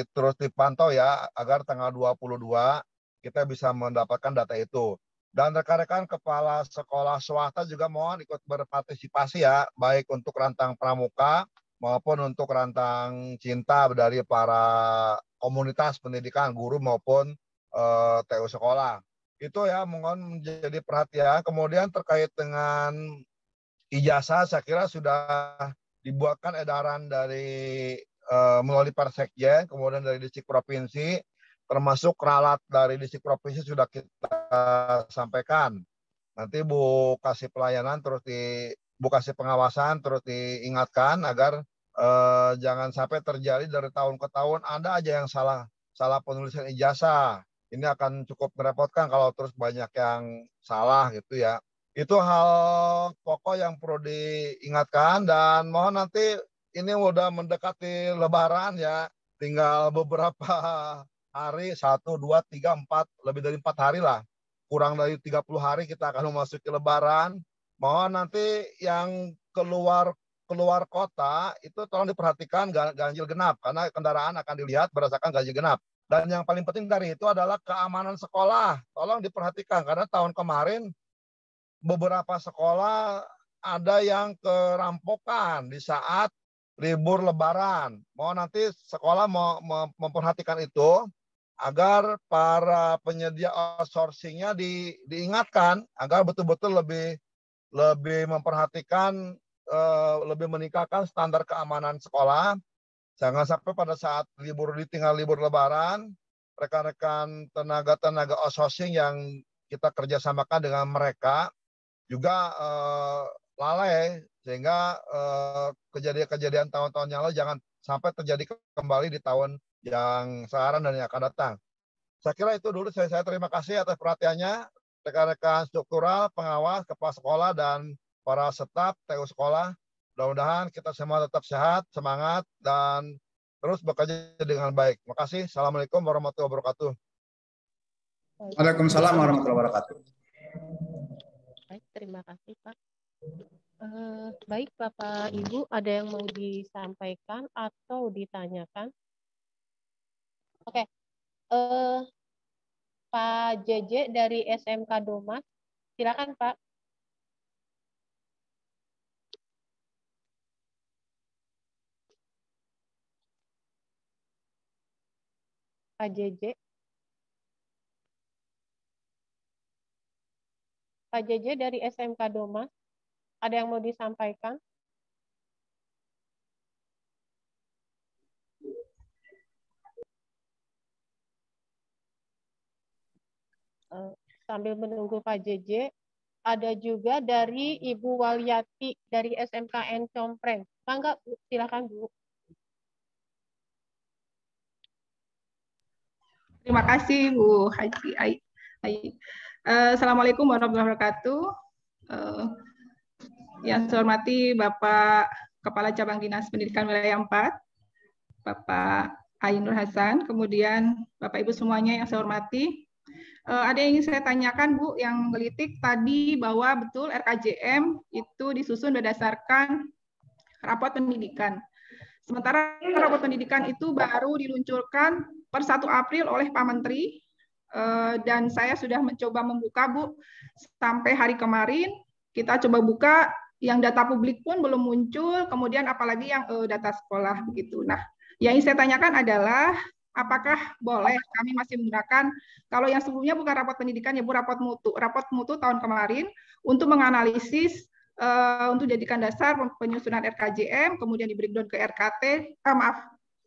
Speaker 4: terus dipantau ya, agar tanggal 22 kita bisa mendapatkan data itu. Dan rekan-rekan kepala sekolah swasta juga mohon ikut berpartisipasi ya, baik untuk rantang pramuka maupun untuk rantang cinta dari para komunitas pendidikan, guru maupun TU sekolah. Itu ya, mohon menjadi perhatian. Kemudian terkait dengan ijazah, saya kira sudah dibuatkan edaran dari melalui Persekjen, kemudian dari distrik provinsi, termasuk ralat dari distrik provinsi sudah kita sampaikan. Nanti Bu Kasih pelayanan Bu Kasih pengawasan terus diingatkan agar jangan sampai terjadi dari tahun ke tahun ada aja yang salah penulisan ijazah. Ini akan cukup merepotkan kalau terus banyak yang salah gitu ya. Itu hal pokok yang perlu diingatkan, dan mohon nanti ini udah mendekati Lebaran ya, tinggal beberapa hari, 1, 2, 3, 4, lebih dari 4 hari lah. Kurang dari 30 hari kita akan memasuki Lebaran. Mohon nanti yang keluar kota itu tolong diperhatikan ganjil genap, karena kendaraan akan dilihat berdasarkan ganjil genap. Dan yang paling penting dari itu adalah keamanan sekolah. Tolong diperhatikan, karena tahun kemarin beberapa sekolah ada yang kerampokan di saat libur Lebaran. Mohon nanti sekolah memperhatikan itu agar para penyedia outsourcing-nya diingatkan agar betul-betul lebih memperhatikan lebih meningkatkan standar keamanan sekolah. Jangan sampai pada saat ditinggal libur Lebaran, rekan-rekan tenaga outsourcing yang kita kerjasamakan dengan mereka juga lalai, sehingga kejadian-kejadian tahun-tahun yang lalu jangan sampai terjadi kembali di tahun yang sekarang dan yang akan datang. Saya kira itu dulu. Saya terima kasih atas perhatiannya, rekan-rekan struktural, pengawas, kepala sekolah, dan para staf TU sekolah. Mudah-mudahan kita semua tetap sehat, semangat, dan terus bekerja dengan baik. Terima kasih. Assalamualaikum warahmatullahi wabarakatuh.
Speaker 6: Waalaikumsalam warahmatullahi wabarakatuh.
Speaker 1: Baik, terima kasih Pak. Baik Bapak Ibu, ada yang mau disampaikan atau ditanyakan? Oke, Pak JJ dari SMK Domas, silakan Pak. Pak JJ. Pak JJ dari SMK Domas, ada yang mau disampaikan? Sambil menunggu Pak JJ, ada juga dari Ibu Walyati dari SMKN Compreng. Mangga Bu, silakan Bu.
Speaker 3: Terima kasih Bu Haji Ai. Assalamualaikum warahmatullahi wabarakatuh. Yang saya hormati Bapak Kepala Cabang Dinas Pendidikan Wilayah 4, Bapak Ainur Hasan, kemudian Bapak Ibu semuanya yang saya hormati. Ada yang ingin saya tanyakan Bu, yang menggelitik tadi bahwa betul RKJM itu disusun berdasarkan rapot pendidikan. Sementara rapot pendidikan itu baru diluncurkan per 1 April oleh Pak Menteri, dan saya sudah mencoba membuka Bu, sampai hari kemarin kita coba buka, yang data publik pun belum muncul, kemudian apalagi yang data sekolah begitu. Nah, yang ingin saya tanyakan adalah apakah boleh kami masih menggunakan, kalau yang sebelumnya bukan rapot pendidikan ya Bu, rapot mutu tahun kemarin untuk menganalisis, untuk jadikan dasar penyusunan RKJM, kemudian di breakdown ke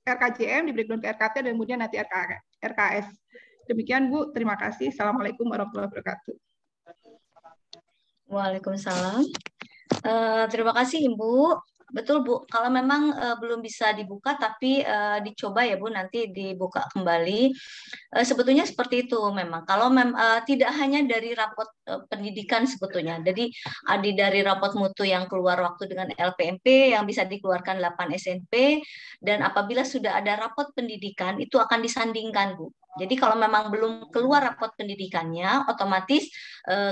Speaker 3: RKJM di breakdown ke RKT, dan kemudian nanti RKS. Demikian Bu, terima kasih. Assalamualaikum warahmatullahi wabarakatuh.
Speaker 8: Waalaikumsalam. Terima kasih Ibu. Betul Bu, kalau memang belum bisa dibuka tapi dicoba ya Bu, nanti dibuka kembali. Sebetulnya seperti itu memang. Kalau tidak hanya dari rapot pendidikan sebetulnya. Jadi dari rapot mutu yang keluar waktu dengan LPMP yang bisa dikeluarkan 8 SNP, dan apabila sudah ada rapot pendidikan itu akan disandingkan Bu. Jadi kalau memang belum keluar rapot pendidikannya, otomatis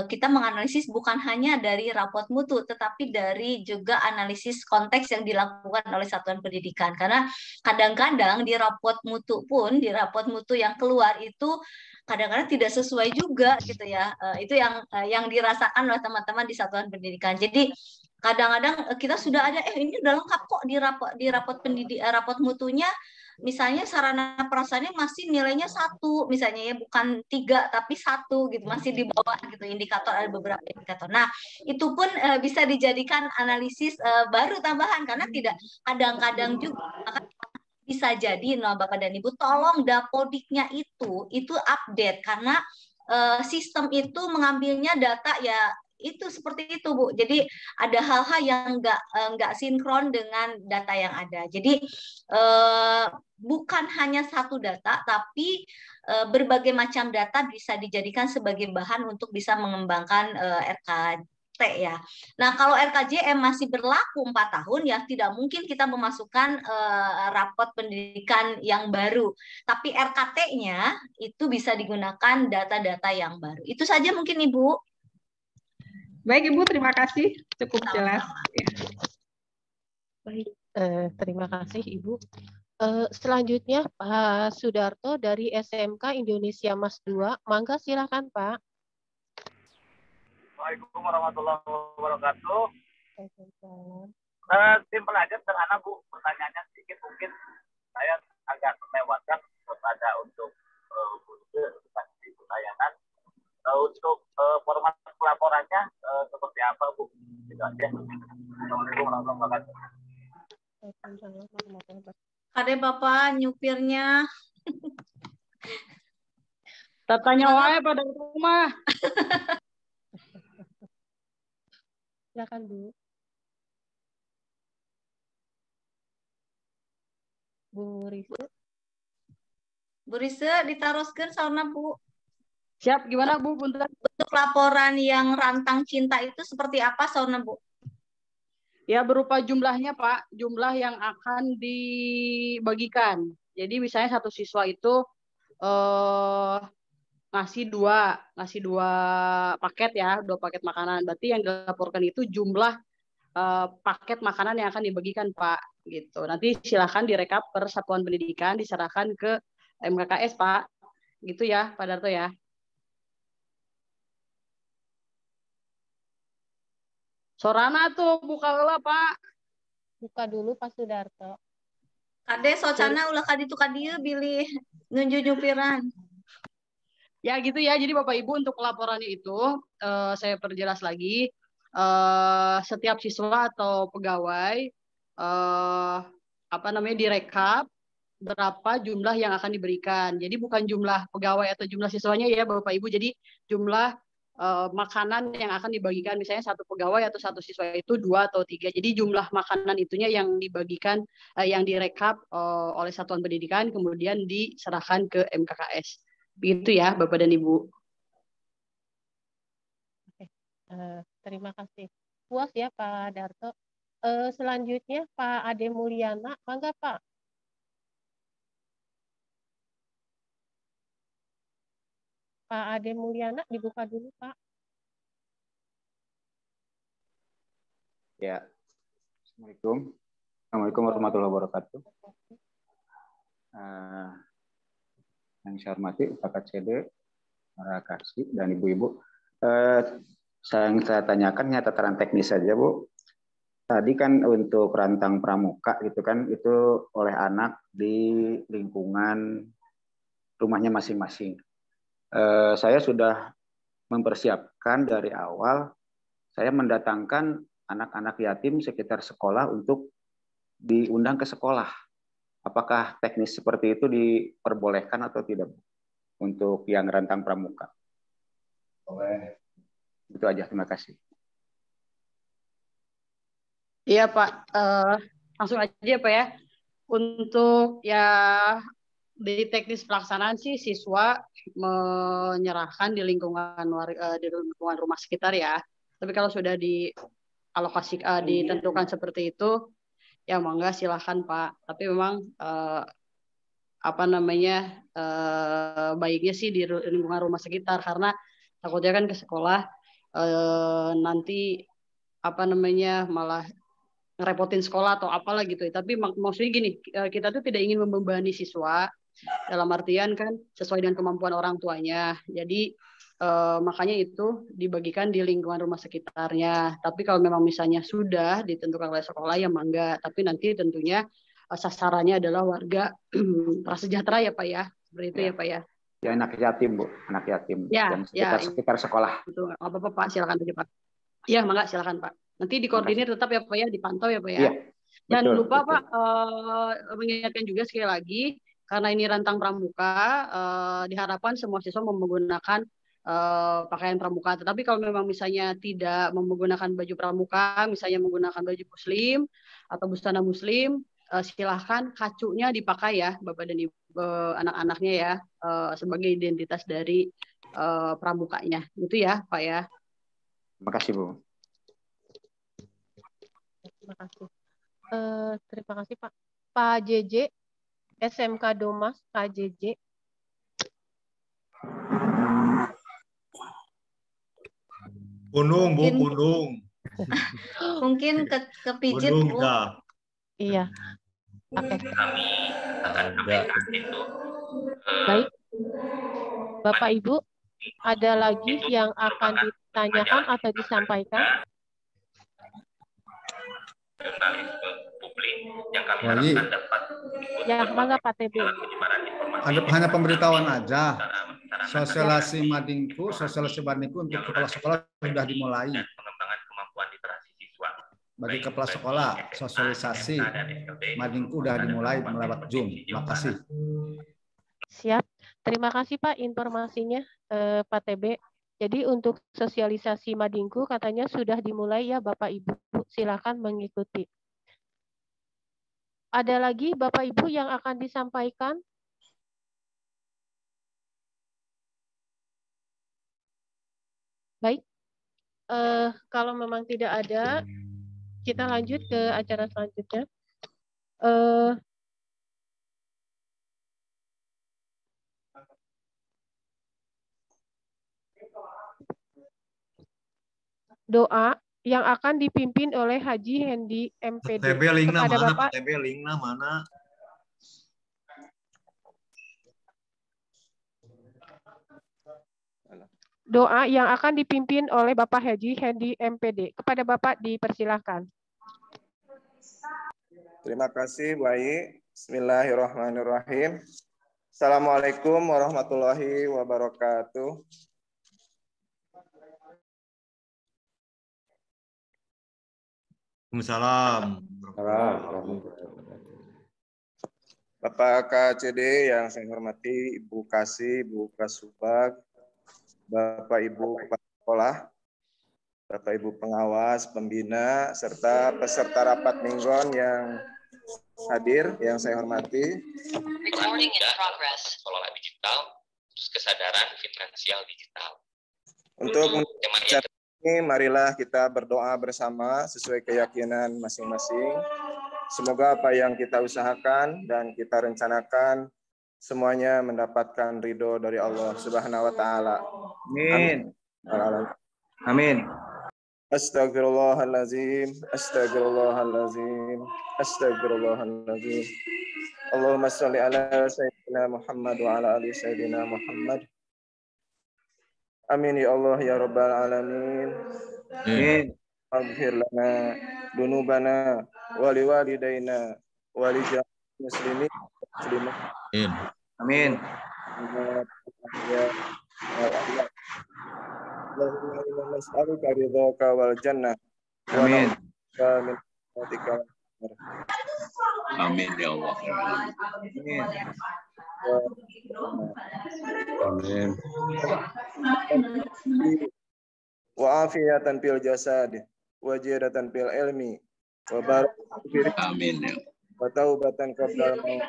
Speaker 8: kita menganalisis bukan hanya dari rapot mutu, tetapi dari juga analisis konteks yang dilakukan oleh satuan pendidikan. Karena kadang-kadang di rapot mutu pun, di rapot mutu yang keluar itu kadang-kadang tidak sesuai juga gitu ya. Itu yang dirasakan oleh teman-teman di satuan pendidikan. Jadi kadang-kadang kita sudah ada, ini udah lengkap kok di rapot mutunya. Misalnya sarana perasaannya masih nilainya 1, misalnya ya, bukan 3 tapi 1 gitu, masih di bawah gitu indikator, ada beberapa indikator. Nah, itu pun bisa dijadikan analisis baru tambahan, karena tidak, kadang-kadang juga bisa jadi Bapak dan Ibu, tolong dapodiknya itu update, karena sistem itu mengambilnya data ya itu seperti itu Bu. Jadi ada hal-hal yang nggak sinkron dengan data yang ada. Jadi bukan hanya satu data, tapi berbagai macam data bisa dijadikan sebagai bahan untuk bisa mengembangkan RKT ya. Nah, kalau RKJM masih berlaku 4 tahun ya tidak mungkin kita memasukkan rapot pendidikan yang baru. Tapi RKT-nya itu bisa digunakan data-data yang baru. Itu saja mungkin Ibu.
Speaker 3: Baik Ibu, terima kasih. Cukup jelas.
Speaker 1: Baik, terima kasih Ibu. Selanjutnya Pak Sudarto dari SMK Indonesia Mas 2. Mangga silakan Pak.
Speaker 10: Assalamualaikum warahmatullahi wabarakatuh. Simpel aja, sederhana Bu. Pertanyaannya sedikit mungkin saya agak melewatkan pada untuk tayangan. Untuk format pelaporannya seperti apa Bu? Itu aja. Assalamualaikum warahmatullahi wabarakatuh.
Speaker 8: Kade Bapak nyupirnya.
Speaker 9: Tatanya wae pada rumah.
Speaker 1: Silakan Bu. Bu Rise.
Speaker 8: Bu Rise ditaroskeun sauna Bu.
Speaker 9: Siap, gimana Bu? Punten.
Speaker 8: Bentuk laporan yang rantang cinta itu seperti apa sauna Bu?
Speaker 9: Ya berupa jumlahnya Pak, jumlah yang akan dibagikan. Jadi misalnya satu siswa itu ngasih dua paket ya, 2 paket makanan. Berarti yang dilaporkan itu jumlah paket makanan yang akan dibagikan Pak. Gitu. Nanti silakan direkap per satuan pendidikan, diserahkan ke MKKS Pak. Gitu ya Pak Darto ya. Sorana tuh buka heula Pak.
Speaker 1: Buka dulu Pak Sudarto.
Speaker 8: Kade socana ulah kaditu kadieu bilih nyupiran.
Speaker 9: Ya gitu ya. Jadi Bapak Ibu untuk laporannya itu saya perjelas lagi. Setiap siswa atau pegawai direkap berapa jumlah yang akan diberikan. Jadi bukan jumlah pegawai atau jumlah siswanya ya Bapak Ibu. Jadi jumlah makanan yang akan dibagikan, misalnya satu pegawai atau satu siswa itu 2 atau 3. Jadi jumlah makanan itunya yang dibagikan, yang direkap oleh satuan pendidikan, kemudian diserahkan ke MKKS. Begitu ya Bapak dan Ibu.
Speaker 1: Oke. Terima kasih. Puas ya Pak Darto. Selanjutnya Pak Ade Mulyana, mangga Pak. Pak Ade Mulyana dibuka dulu Pak.
Speaker 11: Ya. Assalamualaikum. Assalamualaikum warahmatullahi wabarakatuh. Yang saya hormati Pak KCD, para kasih dan ibu-ibu. Yang saya tanyakan hanya tataran teknis saja Bu. Tadi kan untuk rantang pramuka gitu kan, itu oleh anak di lingkungan rumahnya masing-masing. Saya sudah mempersiapkan dari awal, saya mendatangkan anak-anak yatim sekitar sekolah untuk diundang ke sekolah. Apakah teknis seperti itu diperbolehkan atau tidak untuk yang rantang pramuka? Boleh. Itu aja, terima kasih.
Speaker 9: Iya Pak, langsung aja Pak ya. Untuk ya di teknis pelaksanaan sih siswa menyerahkan di lingkungan rumah sekitar ya. Tapi kalau sudah dialokasi ditentukan seperti itu, ya mangga silahkan Pak. Tapi memang baiknya sih di lingkungan rumah sekitar, karena takutnya kan ke sekolah nanti malah ngerepotin sekolah atau apalah gitu. Tapi maksudnya gini, kita tuh tidak ingin membebani siswa, dalam artian kan sesuai dengan kemampuan orang tuanya. Jadi makanya itu dibagikan di lingkungan rumah sekitarnya. Tapi kalau memang misalnya sudah ditentukan oleh sekolah ya mangga. Tapi nanti tentunya sasarannya adalah warga prasejahtera ya Pak ya. Seperti itu ya Pak ya.
Speaker 11: Ya anak yatim Bu, anak yatim yang sekitar sekolah.
Speaker 9: Betul, nggak apa-apa Pak, silakan aja Pak. Ya mangga silakan Pak. Nanti dikoordinir tetap ya Pak ya, dipantau ya Pak ya.
Speaker 11: Iya,
Speaker 9: Dan
Speaker 11: betul,
Speaker 9: lupa
Speaker 11: betul.
Speaker 9: Pak mengingatkan juga sekali lagi, karena ini rantang pramuka, diharapkan semua siswa menggunakan pakaian pramuka. Tetapi kalau memang misalnya tidak menggunakan baju pramuka, misalnya menggunakan baju muslim atau busana muslim, silahkan kacunya dipakai ya Bapak dan Ibu, anak-anaknya ya, sebagai identitas dari pramukanya. Itu ya Pak ya.
Speaker 11: Terima kasih Bu.
Speaker 1: Terima kasih. Terima kasih Pak. Pak JJ, SMK Domas, Pak JJ.
Speaker 12: Gunung Bu, gunung.
Speaker 8: Mungkin kepijit
Speaker 12: Gunung
Speaker 8: Bu.
Speaker 12: dah.
Speaker 1: Iya. Oke.
Speaker 13: Kami akan sampaikan itu.
Speaker 1: Baik. Bapak Ibu, ada lagi yang akan ditanyakan atau disampaikan?
Speaker 13: Jurnalisme publik yang kami
Speaker 6: Wali.
Speaker 13: harapkan dapat
Speaker 1: Ya, mangga Pak TB.
Speaker 13: penyebaran informasi.
Speaker 6: Ada hanya pemberitahuan aja. Sosialisasi madingku, sosialisasi bandingku untuk kepala sekolah sudah dimulai.
Speaker 13: Dan pengembangan kemampuan literasi siswa.
Speaker 6: bagi kepala sekolah, sosialisasi Madingku udah dimulai melewat Zoom. Terima kasih.
Speaker 1: Siap. Terima kasih Pak informasinya Pak TB. Jadi untuk sosialisasi Madingku katanya sudah dimulai ya Bapak Ibu. Silakan mengikuti. Ada lagi Bapak Ibu yang akan disampaikan? Baik, kalau memang tidak ada, kita lanjut ke acara selanjutnya. Doa yang akan dipimpin oleh Haji Hendi MPD.
Speaker 12: TB linknya
Speaker 1: kepada
Speaker 12: mana?
Speaker 1: Bapak.
Speaker 12: TB linknya mana?
Speaker 1: Doa yang akan dipimpin oleh Bapak Haji Hendi MPD. Kepada Bapak dipersilahkan.
Speaker 14: Terima kasih Bu Ayi. Bismillahirrahmanirrahim. Assalamualaikum warahmatullahi wabarakatuh.
Speaker 12: Waalaikumsalam.
Speaker 14: Bapak KCD yang saya hormati, Ibu Kasih, Ibu Kasubag, Bapak Ibu Kepala Sekolah, Bapak Ibu Pengawas, Pembina, serta peserta rapat Minggon yang hadir, yang saya hormati.
Speaker 13: Recording in progress. Kelola digital, terus kesadaran finansial digital.
Speaker 14: Untuk acara ini, marilah kita berdoa bersama sesuai keyakinan masing-masing. Semoga apa yang kita usahakan dan kita rencanakan semuanya mendapatkan ridho dari Allah Subhanahu wa taala. Amin. Amin. Astagfirullahalazim, astagfirullahalazim, astagfirullahalazim. Allahumma shalli ala sayyidina Muhammad wa ala ali sayyidina Muhammad. Amin ya Allah ya rabbal alamin. Amin. Aghfir lana dunubana wa liwalidayna wa li jami'il muslimin muslimat. Amin. Ya Allah. Allahumma nas'aluka ridhaka wal jannah. Amin.
Speaker 15: Amin ya Allah.
Speaker 14: Amin.
Speaker 15: Amin.
Speaker 14: Wa afiyatan fil jasad wa jidatan fil ilmi wa barakatan fil
Speaker 15: amin ya
Speaker 14: wa taubatan qabla maut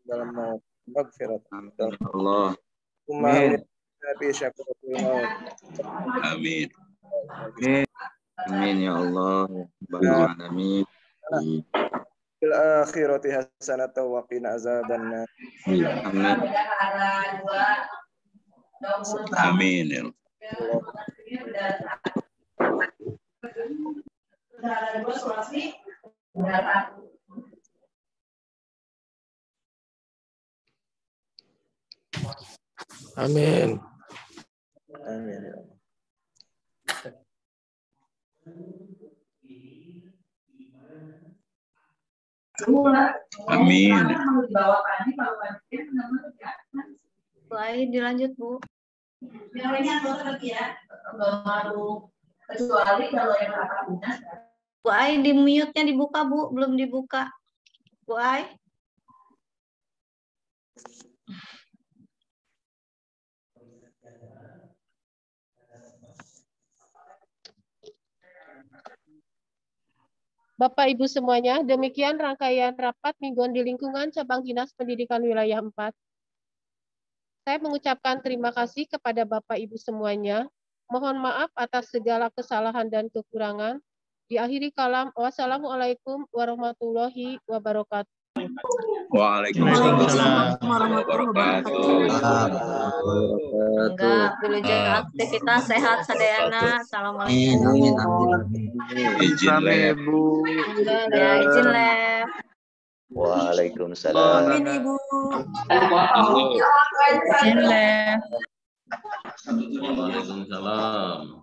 Speaker 14: dalam maut maghfiratan
Speaker 15: Allah.
Speaker 14: Amin. Nabi syakuratul maut.
Speaker 15: Amin. Amin. Amin ya Allah. Amin.
Speaker 14: Fil akhirati hasanatan wa qina azabannar.
Speaker 15: Amin. Amin ya Allah.
Speaker 16: Amin.
Speaker 14: Amin ya Allah.
Speaker 15: Amin.
Speaker 8: Baik, dilanjut Bu.
Speaker 7: Kecuali kalau yang rapat dinas.
Speaker 8: Bu Ai, di mute-nya dibuka Bu, belum dibuka. Bu Ai.
Speaker 1: Bapak Ibu semuanya, demikian rangkaian rapat Mingguan di lingkungan Cabang Dinas Pendidikan Wilayah 4. Saya mengucapkan terima kasih kepada Bapak Ibu semuanya. Mohon maaf atas segala kesalahan dan kekurangan. Diakhiri kalam, wassalamualaikum warahmatullahi wabarakatuh.
Speaker 15: Waalaikumsalam warahmatullahi wabarakatuh.
Speaker 8: Enggak, wilujeng aktivitas sehat sadayana. Assalamualaikum.
Speaker 15: Izin lab.
Speaker 8: Ya, izin lab.
Speaker 17: Waalaikumsalam.
Speaker 8: Amin Ibu.
Speaker 15: Izin
Speaker 8: lab.
Speaker 17: Waalaikumsalam.